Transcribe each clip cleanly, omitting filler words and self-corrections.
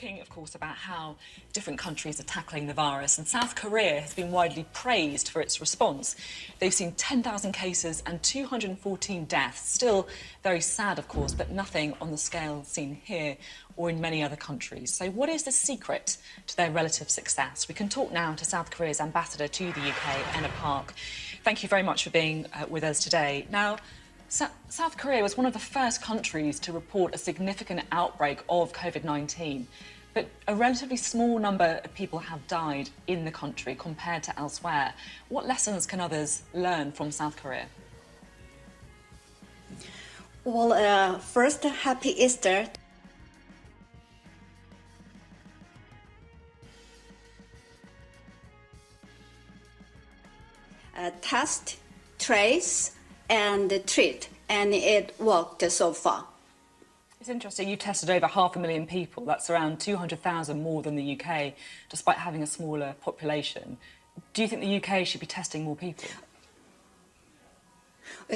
talking, of course, about how different countries are tackling the virus, and South Korea has been widely praised for its response. They've seen 10,000 cases and 214 deaths. Still very sad, of course, but nothing on the scale seen here or in many other countries. So what is the secret to their relative success? We can talk now to South Korea's ambassador to the UK, Enna Park. Thank you very much for being with us today. Now, South Korea was one of the first countries to report a significant outbreak of COVID-19, but a relatively small number of people have died in the country compared to elsewhere. What lessons can others learn from South Korea? Well, first, happy Easter. Test, trace, and treat, and it worked so far. It's interesting, you tested over 500,000 people. That's around 200,000 more than the UK, despite having a smaller population. Do you think the UK should be testing more people?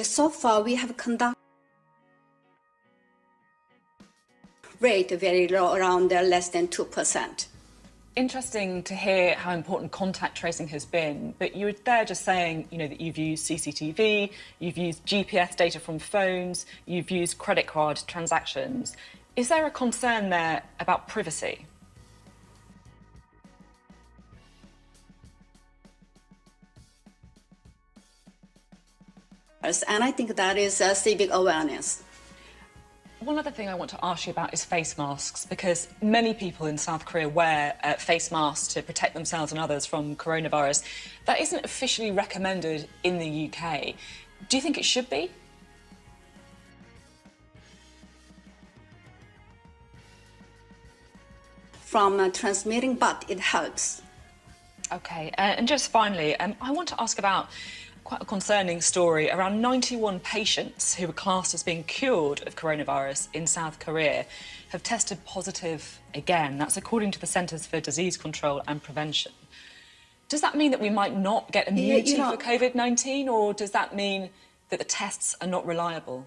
So far, we have conducted rate very low, around less than 2%. Interesting to hear how important contact tracing has been, but you were there just saying, you know, that you've used CCTV, you've used GPS data from phones, you've used credit card transactions. Is there a concern there about privacy? And I think that is civic awareness. One other thing I want to ask you about is face masks, because many people in South Korea wear face masks to protect themselves and others from coronavirus. That isn't officially recommended in the UK. Do you think it should be? From transmitting, but it helps. OK, and just finally, I want to ask about quite a concerning story. Around 91 patients who were classed as being cured of coronavirus in South Korea have tested positive again. That's according to the Centers for Disease Control and Prevention. Does that mean that we might not get immunity for COVID-19, or does that mean that the tests are not reliable?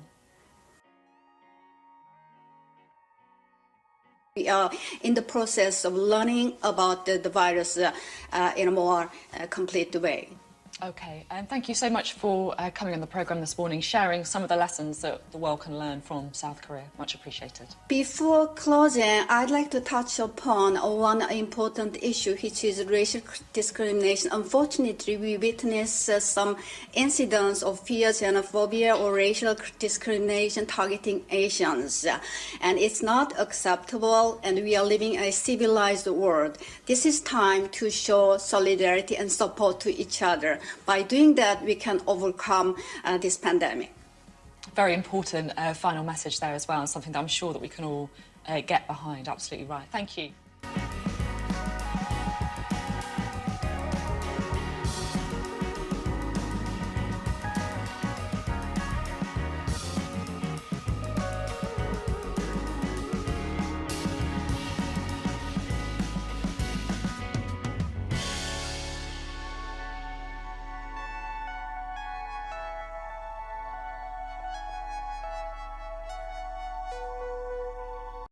We are in the process of learning about the virus in a more complete way. OK, and thank you so much for coming on the programme this morning, sharing some of the lessons that the world can learn from South Korea. Much appreciated. Before closing, I'd like to touch upon one important issue, which is racial discrimination. Unfortunately, we witness some incidents of fear, xenophobia, or racial discrimination targeting Asians. And it's not acceptable, and we are living in a civilized world. This is time to show solidarity and support to each other. By doing that, we can overcome this pandemic. Very important final message there as well, and something that I'm sure that we can all get behind. Absolutely right. Thank you.